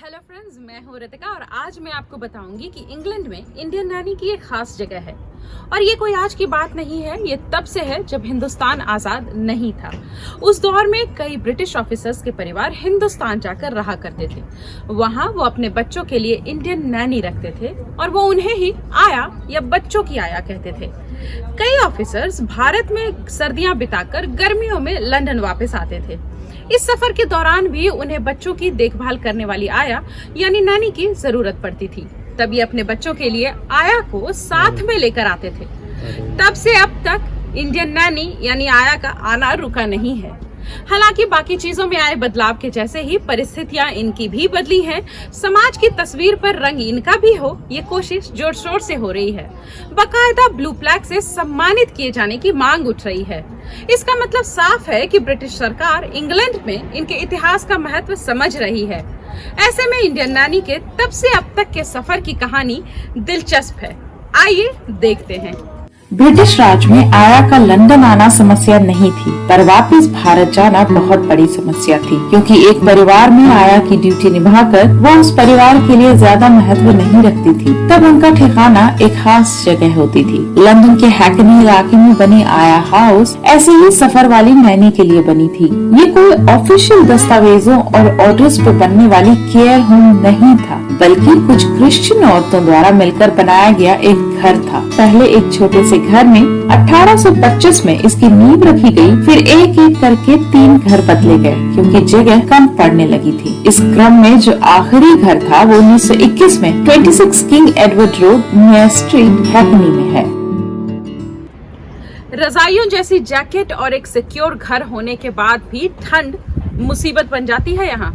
Hello friends, मैं हूँ रितिका और आज मैं आपको बताऊंगी कि इंग्लैंड में इंडियन नैनी की एक खास जगह है। और ये कोई आज की बात नहीं है, ये तब से है जब हिंदुस्तान आजाद नहीं था। उस दौर में कई ब्रिटिश ऑफिसर्स के परिवार हिंदुस्तान जाकर रहा करते थे। वहाँ वो अपने बच्चों के लिए इंडियन नैनी रखते थे और वो उन्हें ही आया या बच्चों की आया कहते थे। कई ऑफिसर्स भारत में सर्दियां बिताकर गर्मियों में लंदन वापस आते थे। इस सफर के दौरान भी उन्हें बच्चों की देखभाल करने वाली आया यानी नैनी की जरूरत पड़ती थी। तभी अपने बच्चों के लिए आया को साथ में लेकर आते थे। तब से अब तक इंडियन नैनी यानी आया का आना रुका नहीं है। हालांकि बाकी चीजों में आए बदलाव के जैसे ही परिस्थितियां इनकी भी बदली हैं। समाज की तस्वीर पर रंग इनका भी हो, ये कोशिश जोर शोर से हो रही है। बाकायदा ब्लू फ्लैग से सम्मानित किए जाने की मांग उठ रही है। इसका मतलब साफ है कि ब्रिटिश सरकार इंग्लैंड में इनके इतिहास का महत्व समझ रही है। ऐसे में इंडियन नैनी के तब से अब तक के सफर की कहानी दिलचस्प है। आइए देखते हैं। ब्रिटिश राज में आया का लंदन आना समस्या नहीं थी, पर वापस भारत जाना बहुत बड़ी समस्या थी, क्योंकि एक परिवार में आया की ड्यूटी निभाकर वो उस परिवार के लिए ज्यादा महत्व नहीं रखती थी। तब उनका ठिकाना एक खास जगह होती थी। लंदन के हैकनी इलाके में बनी आया हाउस ऐसे ही सफर वाली नैनी के लिए बनी थी। ये कोई ऑफिशियल दस्तावेजों और ऑर्डर्स पे बनने वाली केयर होम नहीं था, बल्कि कुछ क्रिश्चियन औरतों द्वारा मिलकर बनाया गया एक घर था। पहले एक छोटे से घर में 1825 में इसकी नींव रखी गई, फिर एक एक करके 3 घर बदले गए, क्योंकि जगह कम पड़ने लगी थी। इस क्रम में जो आखिरी घर था वो 1921 में 26 king Edward road, mayor street, Hackney में है। रजाइयों जैसी जैकेट और एक सिक्योर घर होने के बाद भी ठंड मुसीबत बन जाती है यहाँ।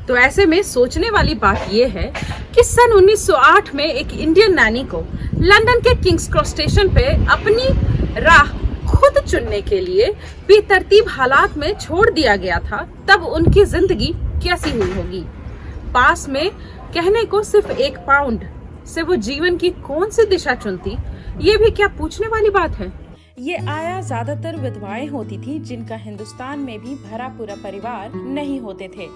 तो ऐसे में सोचने वाली बात यह है कि सन 1908 में एक इंडियन नैनी को लंदन के किंग्स क्रॉस स्टेशन पे अपनी राह खुद चुनने के लिए बेतरतीब हालात में छोड़ दिया गया था। तब उनकी जिंदगी कैसी हुई होगी। पास में कहने को सिर्फ 1 पाउंड से वो जीवन की कौन सी दिशा चुनती, ये भी क्या पूछने वाली बात है। ये आया ज्यादातर विधवाएं होती थी, जिनका हिंदुस्तान में भी भरा पूरा परिवार नहीं होते थे।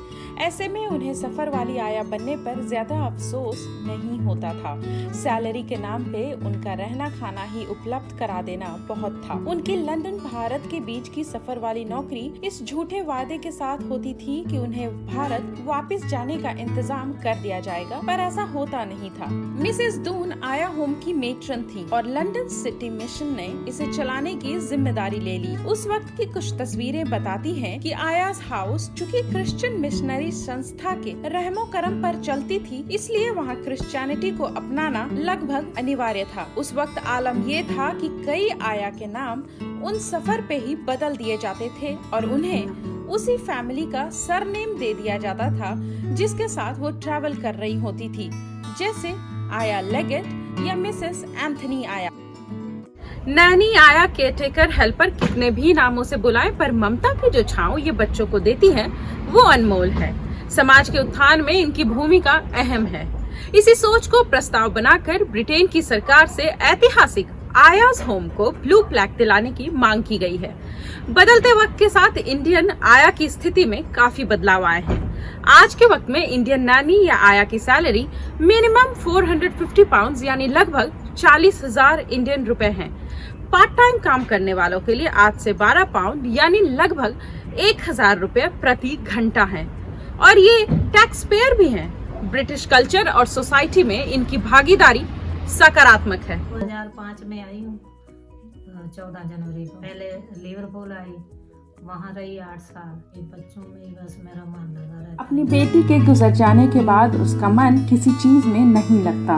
ऐसे में उन्हें सफर वाली आया बनने पर ज्यादा अफसोस नहीं होता था। सैलरी के नाम पे उनका रहना खाना ही उपलब्ध करा देना बहुत था। उनकी लंदन भारत के बीच की सफर वाली नौकरी इस झूठे वादे के साथ होती थी कि उन्हें भारत वापस जाने का इंतजाम कर दिया जाएगा, पर ऐसा होता नहीं था। मिसेस दून आया होम की मेट्रन थी और लंदन सिटी मिशन ने इसे चलाने की जिम्मेदारी ले ली। उस वक्त की कुछ तस्वीरें बताती हैं कि आयाज हाउस चूंकि क्रिश्चियन मिशनरी संस्था के रहमो करम पर चलती थी, इसलिए वहाँ क्रिश्चियनिटी को अपनाना लगभग अनिवार्य था। उस वक्त आलम ये था कि कई आया के नाम उन सफर पे ही बदल दिए जाते थे और उन्हें उसी फैमिली का सरनेम दे दिया जाता था जिसके साथ वो ट्रैवल कर रही होती थी, जैसे आया लेगेट या मिसेस एंथनी आया। नैनी, आया, केयरटेकर, हेल्पर, कितने भी नामों से बुलाएं, पर ममता की जो छांव ये बच्चों को देती है वो अनमोल है। समाज के उत्थान में इनकी भूमिका अहम है। इसी सोच को प्रस्ताव बनाकर ब्रिटेन की सरकार से ऐतिहासिक आयाज होम को ब्लू फ्लैग दिलाने की मांग की गई है। बदलते वक्त के साथ इंडियन आया की स्थिति में काफी बदलाव आए हैं। आज के वक्त में इंडियन नैनी या आया की सैलरी मिनिमम 450 पाउंड यानी लगभग 40,000 इंडियन रुपए है। पार्ट टाइम काम करने वालों के लिए 8 से 12 पाउंड यानी लगभग 1,000 रुपए प्रति घंटा है। और ये टैक्स पेयर भी हैं। ब्रिटिश कल्चर और सोसाइटी में इनकी भागीदारी सकारात्मक है। 2005 में आई हूँ, 14 जनवरी को। पहले लिवरपूल आई, वहाँ रही 8 साल। बच्चों में बस मेरा मन लगा रहता। अपनी बेटी के गुजर जाने के बाद उसका मन किसी चीज में नहीं लगता।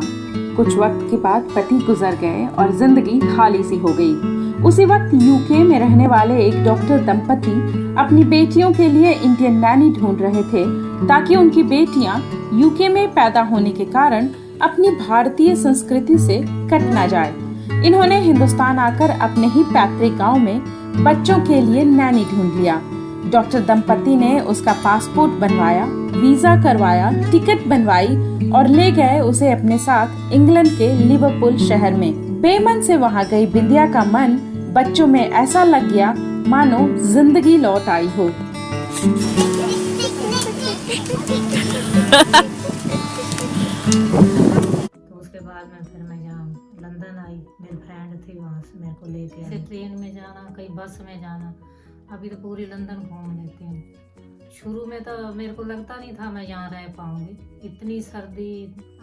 कुछ वक्त के बाद पति गुजर गए और जिंदगी खाली सी हो गई। उसी वक्त यूके में रहने वाले एक डॉक्टर दंपति अपनी बेटियों के लिए इंडियन नैनी ढूंढ रहे थे, ताकि उनकी बेटियां यूके में पैदा होने के कारण अपनी भारतीय संस्कृति से कट ना जाए। इन्होंने हिंदुस्तान आकर अपने ही पैतृक गांव में बच्चों के लिए नैनी ढूंढ लिया। डॉक्टर दंपति ने उसका पासपोर्ट बनवाया, वीजा करवाया, टिकट बनवाई और ले गए उसे अपने साथ इंग्लैंड के लिवरपूल शहर में। बेमन से वहाँ गई बिंदिया का मन बच्चों में ऐसा लग गया मानो जिंदगी लौट आई हो। तो उसके बाद में फिर मैं यहाँ लंदन आई, मेरी फ्रेंड थी वहाँ से मेरे को लेके आई। ट्रेन में जाना, कहीं बस में जाना, अभी तो पूरी लंदन घूम लेती हूँ। शुरू में तो मेरे को लगता नहीं था मैं यहाँ रह पाऊँगी, इतनी सर्दी।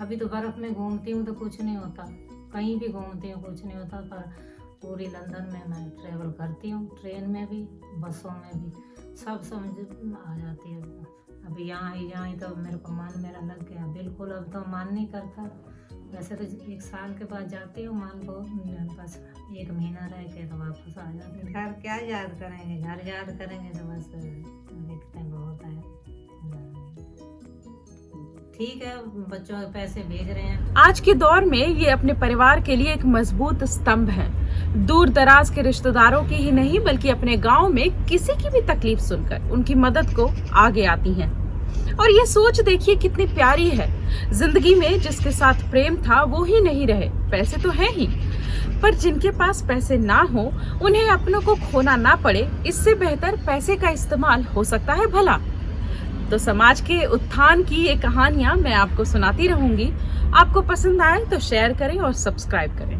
अभी तो बर्फ़ में घूमती हूँ तो कुछ नहीं होता, कहीं भी घूमती हूँ कुछ नहीं होता, पर पूरी लंदन में मैं ट्रैवल करती हूँ, ट्रेन में भी, बसों में भी, सब समझ आ जाती है। अभी यहाँ आई तो मेरे को मन मेरा लग गया बिल्कुल, अब तो मन नहीं करता। वैसे तो 1 साल के बाद जाती हूँ, मन को बस 1 महीना रह के तो वापस आ जाती हूँ। घर क्या याद करेंगे, घर याद करेंगे तो बस दिखते बहुत है। ठीक है, बच्चों के पैसे भेज रहे हैं। आज के दौर में ये अपने परिवार के लिए एक मजबूत स्तंभ है। दूर दराज के रिश्तेदारों की ही नहीं बल्कि अपने गांव में किसी की भी तकलीफ सुनकर उनकी मदद को आगे आती हैं। और ये सोच देखिए कितनी प्यारी है। जिंदगी में जिसके साथ प्रेम था वो ही नहीं रहे, पैसे तो हैं ही, पर जिनके पास पैसे ना हो, उन्हें अपनों को खोना ना पड़े, इससे बेहतर पैसे का इस्तेमाल हो सकता है भला। तो समाज के उत्थान की ये कहानियां मैं आपको सुनाती रहूंगी। आपको पसंद आए तो शेयर करें और सब्सक्राइब करें।